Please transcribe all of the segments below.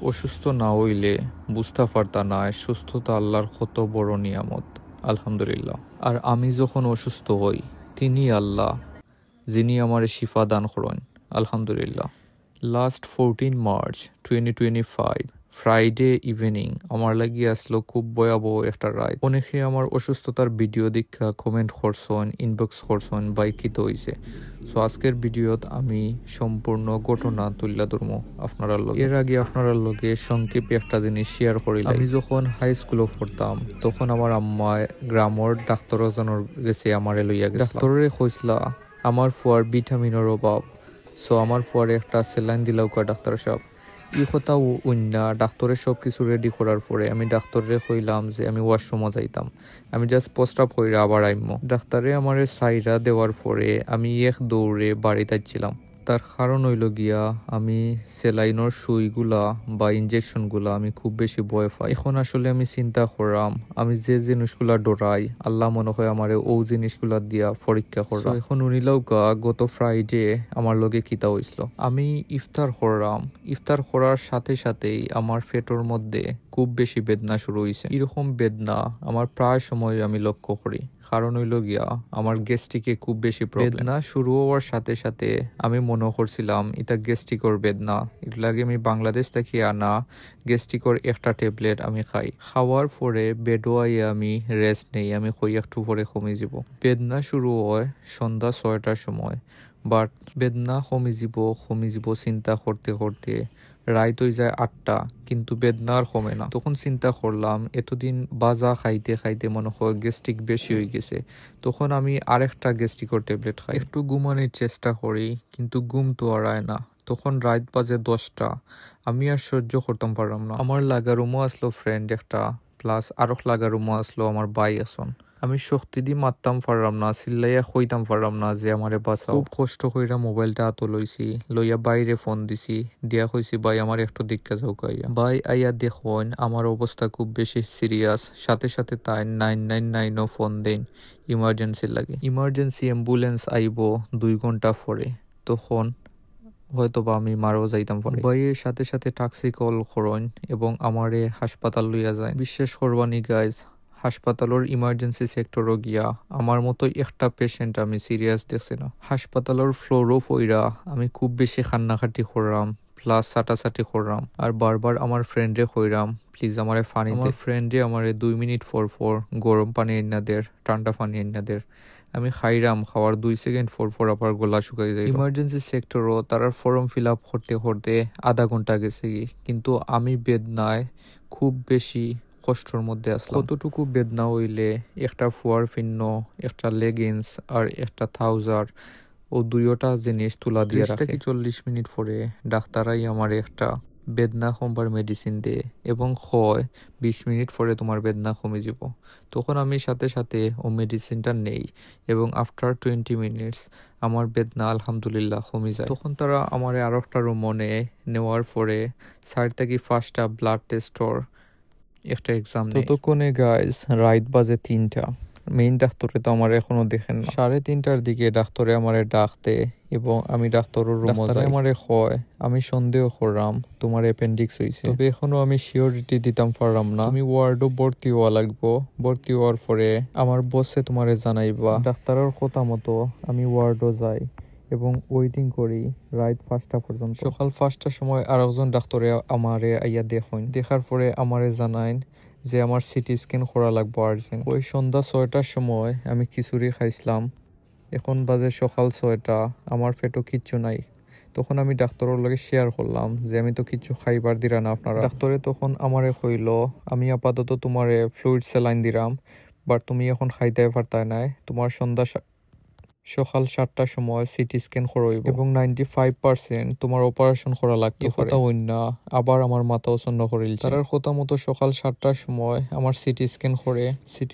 অসুস্থ না হইলে বুঝতে পারতা না সুস্থতা আল্লাহর কত বড় নিয়ামত। আলহামদুলিল্লাহ। আর আমি যখন অসুস্থ হই, তিনি আল্লাহ যিনি আমার শিফা দান করেন। আলহামদুলিল্লাহ। লাস্ট 14 মার্চ 2025 ফ্রাইডে ইভিনিং আমার লাগি আসলো খুব ভয়াবহ একটা রাত। অনেকে আমার অসুস্থতার ভিডিও দেখা কমেন্ট করছেন, ইনবক্স করছেন বাই কি তো হইছে। সো আজকের ভিডিওত আমি সম্পূর্ণ ঘটনা তুলে ধরবো আপনারা লগে। এর আগে আপনারা লগে সংক্ষেপে একটা জিনিস শেয়ার করি। আমি যখন হাই স্কুলে পড়তাম তখন আমার আম্মা গ্রামের ডাক্তার জনের গেছে আমারে লইয়া গেছে। ডাক্তারে কইসলা আমার ফুয়ার ভিটামিনের অভাব। সো আমার ফুয়ারে একটা স্যালাইন দিলাও ডাক্তার সাহেব। এই কথা উন্না ডাক্তারের সব কিছু রেডি করার পরে আমি ডাক্তারে কইলাম যে আমি ওয়াশরুমে যাইতাম। আমি জাস্ট প্রস্রাব কইরা আবার আইমো। ডাক্তারে আমারে সাইরা দেওয়ার পরে আমি এক দৌড়ে বাড়িতে যাচ্ছিলাম। তার কারণ হইল গিয়া আমি সেলাইনের সুইগুলা বা ইনজেকশনগুলা আমি খুব বেশি ভয় পাই। এখন আসলে আমি চিন্তা করলাম আমি যে জিনিসগুলা ডরাই আল্লাহ মনে হয় আমারে ও জিনিসগুলা দিয়া পরীক্ষা করলাম। এখন উনিলাও গত ফ্রাইডে আমার লগে কিতা হইছিল। আমি ইফতার করলাম। ইফতার করার সাথে সাথেই আমার পেটের মধ্যে খুব বেশি বেদনা শুরু হয়েছে। এরকম বেদনা আমার প্রায় সময় আমি লক্ষ্য করি। কারণ হইল গিয়া আমার গ্যাস্ট্রিকে খুব বেশি বেদনা শুরু হওয়ার সাথে সাথে আমি মনে করছিলাম এটা গ্যাস্ট্রিকর বেদনা। এর লাগে আমি বাংলাদেশ থেকে আনা গ্যাস্ট্রিকর একটা ট্যাবলেট আমি খাই। খাওয়ার পরে বেডও আইয়া আমি রেস্ট নেই। আমি কই একটু পরে কমে যাব। বেদনা শুরু হয় সন্ধ্যা 6টার সময়। বাট বেদনা কমে যাব চিন্তা করতে করতে রাত হয়ে যায় 8টা, কিন্তু বেদনা আর কমে না। তখন চিন্তা করলাম এতদিন বাজা খাইতে খাইতে মনে হয় গ্যাস্ট্রিক বেশি হয়ে গেছে। তখন আমি আরেকটা গ্যাস্ট্রিকর ট্যাবলেট খাই। একটু ঘুমানোর চেষ্টা করি, কিন্তু ঘুম তো আর আয় না। তখন রাত বাজে 10টা। আমি আর সহ্য করতাম পারলাম না। আমার লাগা রুমও আসলো ফ্রেন্ড একটা, প্লাস আরো লাগা রুমও আসলো আমার ভাই আসন। আমি শক্তি দিয়ে মারতাম পারলাম না, চিল্লাইয়া কইতাম পারলাম না যে আমারে বাঁচাও। খুব কষ্ট কইরা মোবাইলটা হাতে লইছি, লইয়া বাইরে ফোন দিছি, দিয়া কইছি ভাই আমার একটু দিক্কা যাও কাইয়া। ভাই আইয়া দেখুন আমার অবস্থা খুব বেশি সিরিয়াস। সাথে সাথে তাই 999 ফোন দেন ইমার্জেন্সি লাগে। ইমার্জেন্সি অ্যাম্বুলেন্স আইব 2 ঘন্টা পরে। তখন হয়তো বা আমি মারও যাইতাম পারি। ভাইয়ের সাথে সাথে ট্যাক্সি কল করেন এবং আমারে হাসপাতাল লইয়া যায়। বিশ্বাস করবানি গাইজ, হাসপাতালের ইমার্জেন্সি সেক্টরও গিয়া আমার মতো একটা পেশেন্ট আমি সিরিয়াস দেখছি না। হাসপাতালের ফ্লোরও পইরা আমি খুব বেশি কান্নাকাটি করলাম, প্লাস সাটাসাটি করলাম। আর বারবার আমার ফ্রেন্ডে কইরাম প্লিজ আমারে পানি দে। আমার ফ্রেন্ডে আমারে 2 মিনিট পর গরম পানি এনে দের, ঠান্ডা পানি এনে দের। আমি খাইরাম, খাওয়ার 2 সেকেন্ড পর আবার গলা শুকাই যায়। ইমার্জেন্সি সেক্টরও তারা ফর্ম ফিল আপ করতে করতে আধা ঘন্টা গেছে কিন্তু আমি বেদনায় খুব বেশি কষ্টর মধ্যে আসলাম। কতটুকু বেদনা হইলে একটা ফুয়ার ফিন্ন, একটা লেগিংস আর একটা ট্রাউজার ও দুইটা জিনিস তুলা দিয়ে রাখে। 40 মিনিট পরে ডাক্তারাই আমার একটা বেদনা কমবার মেডিসিন দেয় এবং হয় 20 মিনিট পরে তোমার বেদনা কমে যাব। তখন আমি সাথে সাথে ও মেডিসিনটা নেই এবং আফটার 20 মিনিটস আমার বেদনা আলহামদুলিল্লাহ কমে যায়। তখন তারা আমার আরো একটা রুমে নেওয়ার পরে 4 থেকে 5টা ব্লাড টেস্টর একটা এক্সাম নেই। ততক্ষণে গাইজ রাত বাজে 3টা। মেইন ডাক্তারে তো আমার এখনো দেখেন না। 3:30টার দিকে ডাক্তারে আমারে ডাকতে এবং আমি ডাক্তারের রুমে যাই। আমারে হয় আমি সন্দেহ করলাম তোমার অ্যাপেন্ডিক্স হইছে, তবে এখনো আমি সিওরিটি দিতাম পারলাম না। তুমি ওয়ার্ডও ভর্তি হওয়া লাগবো। ভর্তি হওয়ার পরে আমার বসে তোমারে জানাইবা। ডাক্তারের কথা মতো আমি ওয়ার্ডও যাই এবং ওয়েটিং করি রাত 5টা পর্যন্ত। সকাল 5টার সময় আর একজন ডাক্তারে আমারে আইয়া দেখেন। দেখার পরে আমারে জানাইন যে আমার সিটি স্ক্যান করা লাগবে আর্জেন্ট। ওই সন্ধ্যা 6টার সময় আমি খিচুড়ি খাইছিলাম। এখন বাজে সকাল 6টা, আমার পেটও কিচ্ছু নাই। তখন আমি ডাক্তারের লগে শেয়ার করলাম যে আমি তো কিছু খাইবার দিরা না আপনারা। ডাক্তারে তখন আমারে কইল আমি আপাতত তোমারে ফ্লুইড স্যালাইন দিলাম, বাট তুমি এখন খাইতে পারতাই নাই। তোমার সকাল 7টার সময় সিটি স্ক্যান করাইব এবং 95% তোমার অপারেশন করা লাগতে পারে। আবার আমার মাথা ওচন্ন করিল। তার কথা মতো সকাল 7টার সময় আমার সিটি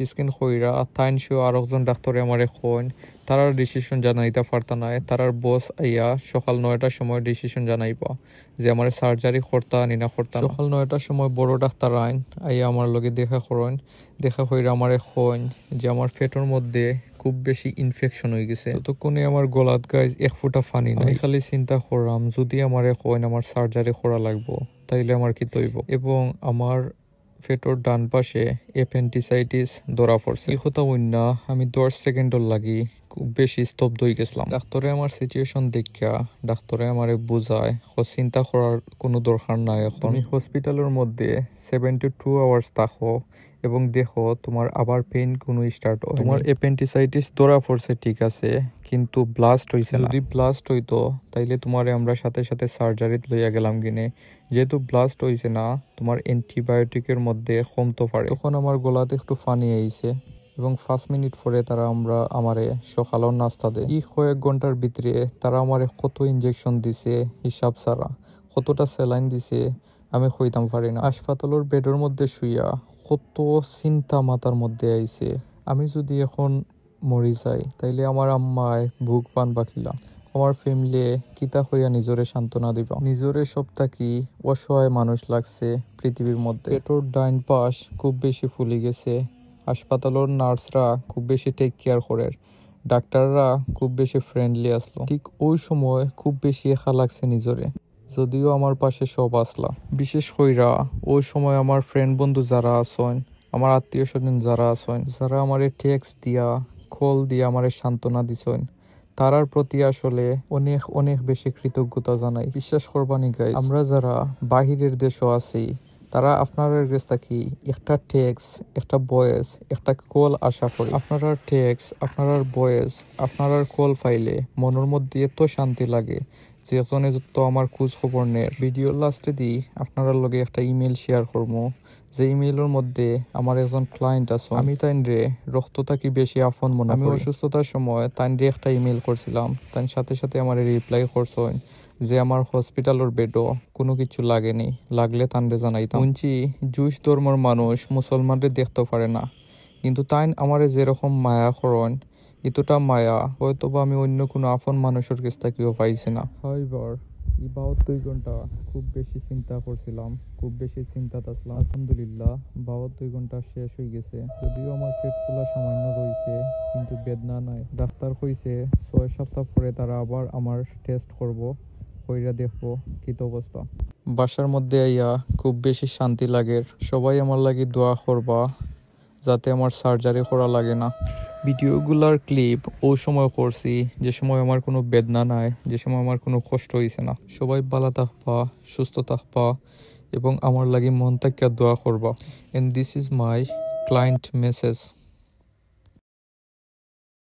স্ক্যান কইরা তাইনশো আর একজন ডাক্তারে আমারে কইন তারার ডিসিশন জানাইতে পারতা নাই। তারার বস আইয়া সকাল 9টার সময় ডিসিশন জানাইবা যে আমার সার্জারি করতা নি না করতা। সকাল 9টার সময় বড় ডাক্তার আইয়া আমার লগে দেখা কইরা আমারে কইন যে আমার পেটের মধ্যে খুব বেশি ইনফেকশন হয়ে গেছে। ততক্ষণে আমার গলাত গাইজ 1 ফোঁটা পানি নাই। আমি খালি চিন্তা করলাম যদি আমারে কইন আমার সার্জারি করা লাগবো তাইলে আমার কি তৈব এবং আমার পেটর ডান পাশে অ্যাপেন্ডিসাইটিস ধরা পড়ছে। এই কথা বন্যা আমি 10 সেকেন্ডর লাগি খুব বেশি স্তব্ধ হয়ে গেছিলাম। ডাক্তারে আমার সিচুয়েশন দেখা ডাক্তারে আমারে বুঝায় চিন্তা করার কোনো দরকার নাই, এখন তুমি হসপিটালের মধ্যে 72 আওয়ার্স থাকো এবং দেখো তোমার আবার পেইন কোনো স্টার্ট হয়। তোমার অ্যাপেন্ডিসাইটিস ধরা পড়ছে ঠিক আছে, কিন্তু ব্লাস্ট হইছে না। যদি ব্লাস্ট হইতো তাইলে তোমারে আমরা সাথে সাথে সার্জারিত লইয়া গেলাম কিনে, যেহেতু ব্লাস্ট হইছে না তোমার অ্যান্টিবায়োটিকের মধ্যে কমতে পারে। তখন আমার গলাতে একটু পানি আইছে এবং 5 মিনিট পরে তারা আমারে সকালের নাস্তা দেয়। এই কয়েক ঘন্টার ভিতরে তারা আমারে কত ইনজেকশন দিছে হিসাব ছাড়া, কতটা স্যালাইন দিছে আমি কইতাম পারি না। হাসপাতালের বেডের মধ্যে শুইয়া কত চিন্তা মাথার মধ্যে আইছে, আমি যদি এখন মরি যাই তাইলে আমার আম্মায় বুক পান বাকিলা, আমার ফ্যামিলি কিতা হইয়া নিজরে সান্ত্বনা দিবা। নিজরে সব থাকি অসহায় মানুষ লাগছে পৃথিবীর মধ্যে। পেটর ডাইন পাশ খুব বেশি ফুলি গেছে, হাসপাতালের নার্সরা খুব বেশি টেক কেয়ার করে, ডাক্তাররা খুব বেশি ফ্রেন্ডলি আসলো। ঠিক ওই সময় খুব বেশি একা লাগছে নিজরে, যদিও আমার পাশে সব আসলা। বিশেষ কইরা ওই সময় আমার ফ্রেন্ড বন্ধু যারা আসেন, আমার আত্মীয় স্বজন যারা আসেন, যারা আমারে টেক্সট দিয়া কল দিয়া আমারে সান্ত্বনা দিছেন, তারার প্রতি আসলে অনেক অনেক বেশি কৃতজ্ঞতা জানাই। বিশ্বাস করবানি গাইস, আমরা যারা বাহিরের দেশও আছি তারা আপনাদের কাছ থেকে একটা টেক্সট, একটা ভয়েস, একটা কল আশা করি। আপনারা টেক্সট, আপনার ভয়েস, আপনার কল পাইলে মনের মধ্যে এত শান্তি লাগে যে একজনে তো আমার খোঁজ খবর নেয়। ভিডিও লাস্টে দিই আপনার লগে একটা ইমেল শেয়ার করবো, যে ইমেইলের মধ্যে আমার একজন ক্লায়েন্ট আছে, আমি তাইনরে রক্ত থাকি বেশি আপন মনে করি। আমি অসুস্থতার সময় তাইনরে একটা ইমেল করছিলাম, তাই সাথে সাথে আমার রিপ্লাই করছেন যে আমার হসপিটালের বেডও কোনো কিছু লাগেনি, লাগলে তানরে জানাইতাম। শুনছি জুস ধর্মের মানুষ মুসলমানদের দেখতে পারে না, কিন্তু তাই আমারে যেরকম মায়া করেন এতটা মায়া হয়তো বা আমি অন্য কোনো আপন মানুষের কাছ থেকেও পাইছি না। হাইবার এই 72 ঘন্টা খুব বেশি চিন্তা করছিলাম, খুব বেশি চিন্তা আসলাম। আলহামদুলিল্লাহ 72 ঘন্টা শেষ হয়ে গেছে, যদিও আমার পেট ফুলা সামান্য রয়েছে কিন্তু বেদনা নাই। ডাক্তার কইছে 6 সপ্তাহ পরে তারা আবার আমার টেস্ট করব, কইরা দেখবো কি অবস্থা। বাসার মধ্যে আইয়া খুব বেশি শান্তি লাগে। সবাই আমার লাগি দোয়া করবা যাতে আমার সার্জারি করা লাগে না। ভিডিওগুলার ক্লিপ ওই সময় করছি যে সময় আমার কোনো বেদনা নাই, যে সময় আমার কোনো কষ্ট হয়েছে না। সবাই ভালো থাকবা, সুস্থ থাকবা এবং আমার লাগি মন থেকে দোয়া করবা। And this is my client message.